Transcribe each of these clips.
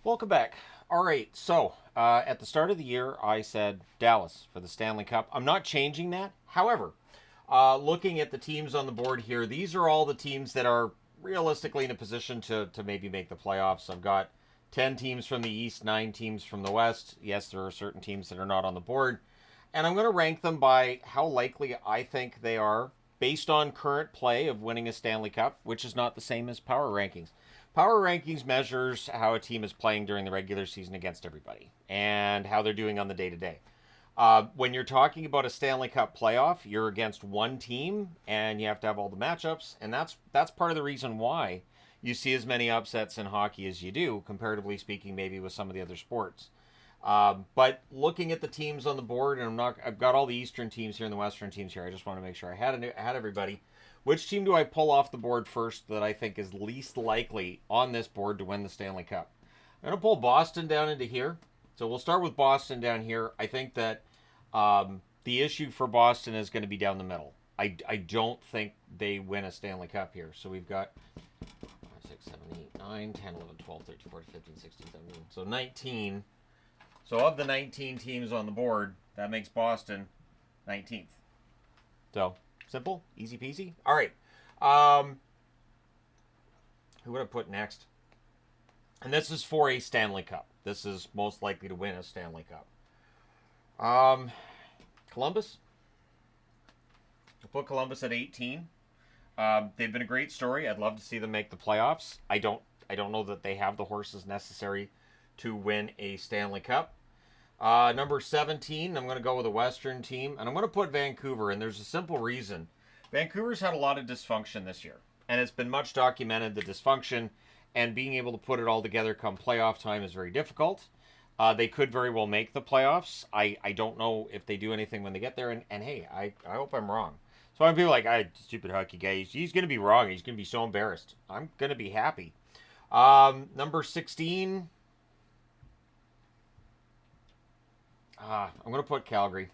Welcome back. All right, so at the start of the year, I said Dallas for the Stanley Cup. I'm not changing that. However, looking at the teams on the board here, these are all the teams that are realistically in a position to maybe make the playoffs. I've got 10 teams from the East, 9 teams from the West. Yes, there are certain teams that are not on the board. And I'm going to rank them by how likely I think they are based on current play of winning a Stanley Cup, which is not the same as power rankings. Power rankings measures how a team is playing during the regular season against everybody and how they're doing on the day to day. When you're talking about a Stanley Cup playoff, you're against one team and you have to have all the matchups, and that's part of the reason why you see as many upsets in hockey as you do, comparatively speaking, maybe with some of the other sports. But looking at the teams on the board, and I've got all the Eastern teams here and the Western teams here. I just want to make sure I had everybody. Which team do I pull off the board first that I think is least likely on this board to win the Stanley Cup? I'm going to pull Boston down into here. So we'll start with Boston down here. I think that the issue for Boston is going to be down the middle. I don't think they win a Stanley Cup here. So we've got 5, 6, 7, 8, 9, 10, 11, 12, 13, 14, 15, 16, 17. So 19. So of the 19 teams on the board, that makes Boston 19th. So simple, easy peasy. All right. Who would I put next? And this is for a Stanley Cup. This is most likely to win a Stanley Cup. Columbus. I'll put Columbus at 18. They've been a great story. I'd love to see them make the playoffs. I don't know that they have the horses necessary to win a Stanley Cup. Number 17, I'm going to go with a Western team, and I'm going to put Vancouver, and there's a simple reason. Vancouver's had a lot of dysfunction this year, and it's been much documented, the dysfunction, and being able to put it all together come playoff time is very difficult. They could very well make the playoffs. I don't know if they do anything when they get there, and hey, I hope I'm wrong. So I'm people like, stupid hockey guy, he's going to be wrong. He's going to be so embarrassed. I'm going to be happy. Number 16, I'm going to put Calgary.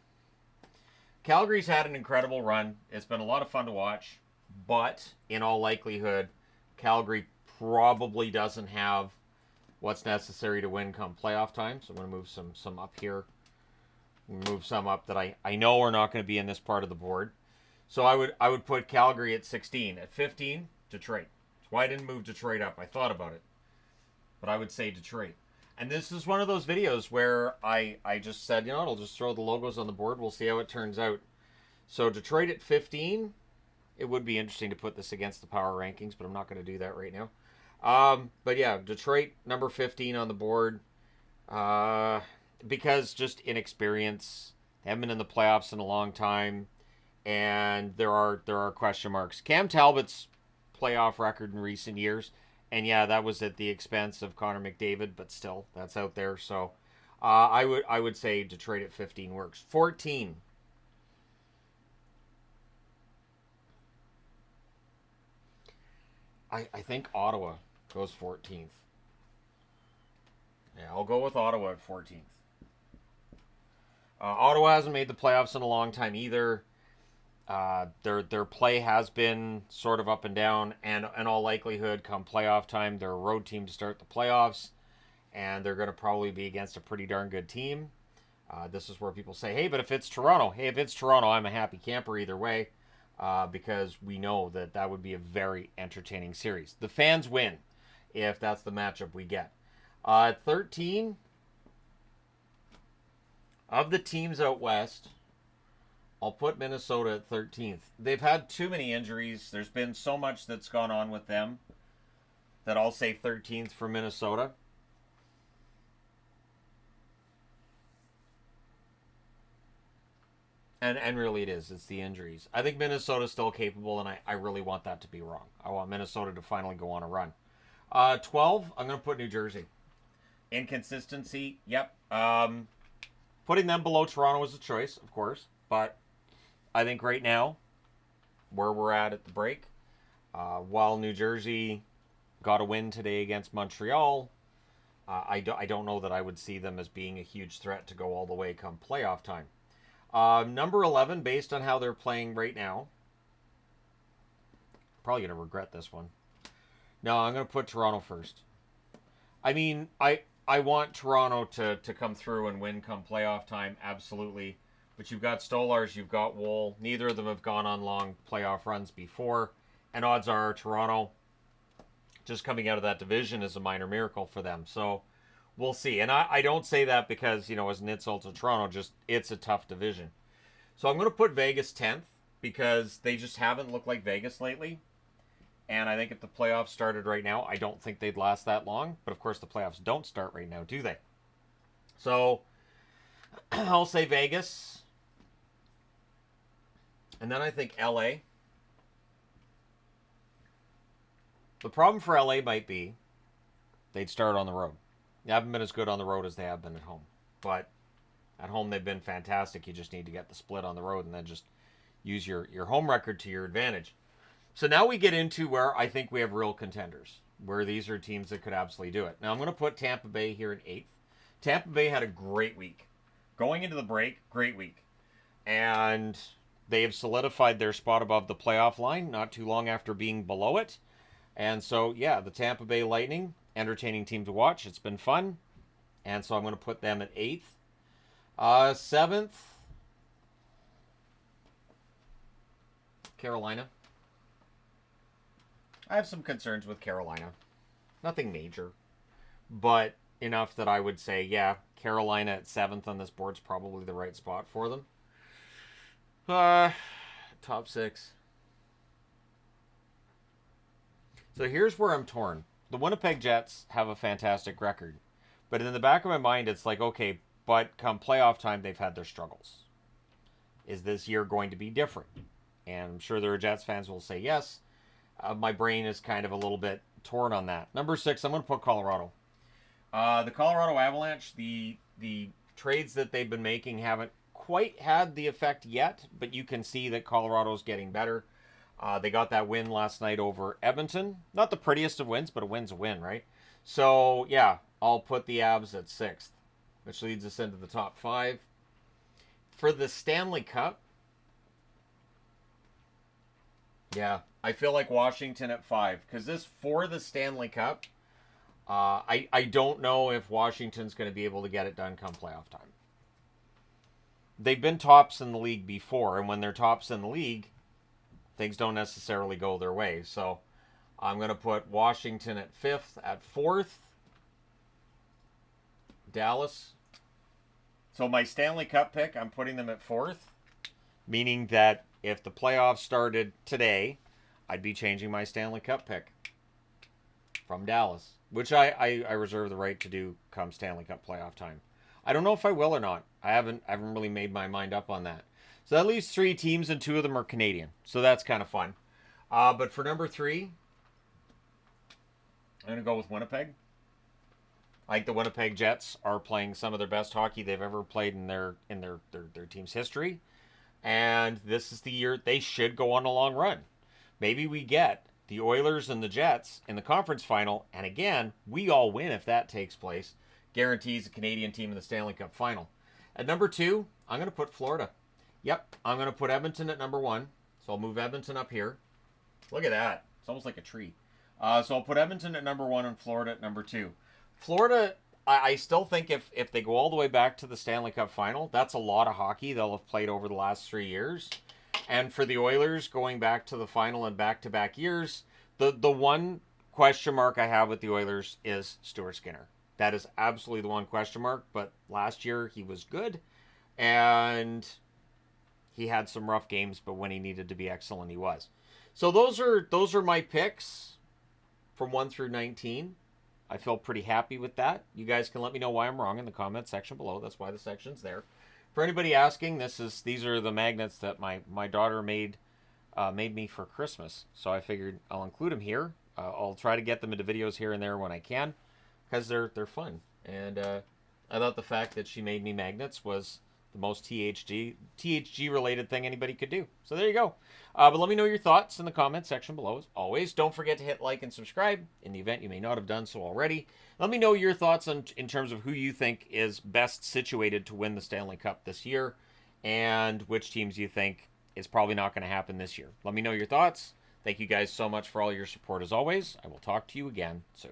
Calgary's had an incredible run. It's been a lot of fun to watch, but in all likelihood, Calgary probably doesn't have what's necessary to win come playoff time. So I'm going to move some up here. Move some up that I know are not going to be in this part of the board. So I would put Calgary at 16. At 15, Detroit. That's why I didn't move Detroit up. I thought about it, but I would say Detroit. And this is one of those videos where I just said, I'll just throw the logos on the board. We'll see how it turns out. So Detroit at 15. It would be interesting to put this against the power rankings, but I'm not going to do that right now. But yeah, Detroit, number 15 on the board. Because just inexperience. They haven't been in the playoffs in a long time. And there are question marks. Cam Talbot's playoff record in recent years, and yeah, that was at the expense of Connor McDavid, but still, that's out there. So I would say Detroit at 15 works. 14. I think Ottawa goes 14th. Yeah, I'll go with Ottawa at 14th. Ottawa hasn't made the playoffs in a long time either. Their play has been sort of up and down, and in all likelihood, come playoff time, they're a road team to start the playoffs, and they're going to probably be against a pretty darn good team. This is where people say, hey, but if it's Toronto, I'm a happy camper either way, because we know that would be a very entertaining series. The fans win if that's the matchup we get. 13, of the teams out west, I'll put Minnesota at 13th. They've had too many injuries. There's been so much that's gone on with them that I'll say 13th for Minnesota. And really it is. It's the injuries. I think Minnesota's still capable, and I really want that to be wrong. I want Minnesota to finally go on a run. 12, I'm going to put New Jersey. Inconsistency, yep. Putting them below Toronto was a choice, of course. But I think right now, where we're at the break, while New Jersey got a win today against Montreal, I don't know that I would see them as being a huge threat to go all the way come playoff time. Number 11, based on how they're playing right now, probably going to regret this one. No, I'm going to put Toronto first. I mean, I want Toronto to come through and win come playoff time, absolutely. But you've got Stolars, you've got Wool. Neither of them have gone on long playoff runs before. And odds are Toronto, just coming out of that division, is a minor miracle for them. So we'll see. And I don't say that because, as an insult to Toronto, just it's a tough division. So I'm going to put Vegas 10th because they just haven't looked like Vegas lately. And I think if the playoffs started right now, I don't think they'd last that long. But of course, the playoffs don't start right now, do they? So I'll say Vegas. And then I think LA. The problem for LA might be they'd start on the road. They haven't been as good on the road as they have been at home. But at home, they've been fantastic. You just need to get the split on the road and then just use your home record to your advantage. So now we get into where I think we have real contenders, where these are teams that could absolutely do it. Now I'm going to put Tampa Bay here at 8th. Tampa Bay had a great week. Going into the break, great week. And they have solidified their spot above the playoff line not too long after being below it. And so, yeah, the Tampa Bay Lightning, entertaining team to watch. It's been fun. And so I'm going to put them at 8th. 7th, Carolina. I have some concerns with Carolina. Nothing major, but enough that I would say, yeah, Carolina at 7th on this board is probably the right spot for them. Top 6. So here's where I'm torn. The Winnipeg Jets have a fantastic record, but in the back of my mind, it's like, okay, but come playoff time, they've had their struggles. Is this year going to be different? And I'm sure there are Jets fans who will say yes. My brain is kind of a little bit torn on that. Number 6, I'm going to put Colorado. The Colorado Avalanche, the trades that they've been making haven't quite had the effect yet, but you can see that Colorado's getting better. They got that win last night over Edmonton. Not the prettiest of wins, but a win's a win, right? So, yeah, I'll put the Avs at 6th, which leads us into the top 5. For the Stanley Cup, yeah, I feel like Washington at 5, because this, for the Stanley Cup, I don't know if Washington's going to be able to get it done come playoff time. They've been tops in the league before, and when they're tops in the league, things don't necessarily go their way. So I'm going to put Washington at 5th. At 4th, Dallas. So my Stanley Cup pick, I'm putting them at 4th, meaning that if the playoffs started today, I'd be changing my Stanley Cup pick from Dallas, which I reserve the right to do come Stanley Cup playoff time. I don't know if I will or not. I haven't really made my mind up on that. So that leaves 3 teams, and 2 of them are Canadian. So that's kind of fun. But for number 3, I'm going to go with Winnipeg. I think the Winnipeg Jets are playing some of their best hockey they've ever played in their team's history. And this is the year they should go on a long run. Maybe we get the Oilers and the Jets in the conference final, and again, we all win if that takes place. Guarantees a Canadian team in the Stanley Cup final. At number 2, I'm going to put Florida. Yep, I'm going to put Edmonton at number 1. So I'll move Edmonton up here. Look at that. It's almost like a tree. So I'll put Edmonton at number 1 and Florida at number 2. Florida, I still think if they go all the way back to the Stanley Cup final, that's a lot of hockey they'll have played over the last 3 years. And for the Oilers, going back to the final in back-to-back years, the one question mark I have with the Oilers is Stuart Skinner. That is absolutely the one question mark, but last year he was good, and he had some rough games, but when he needed to be excellent, he was. So those are my picks from 1 through 19. I feel pretty happy with that. You guys can let me know why I'm wrong in the comment section below. That's why the section's there. For anybody asking, these are the magnets that my daughter made me for Christmas. So I figured I'll include them here. I'll try to get them into videos here and there when I can, because they're fun. And I thought the fact that she made me magnets was the most THG related thing anybody could do. So there you go. But let me know your thoughts in the comment section below. As always, don't forget to hit like and subscribe in the event you may not have done so already. Let me know your thoughts in terms of who you think is best situated to win the Stanley Cup this year, and which teams you think is probably not going to happen this year. Let me know your thoughts. Thank you guys so much for all your support as always. I will talk to you again soon.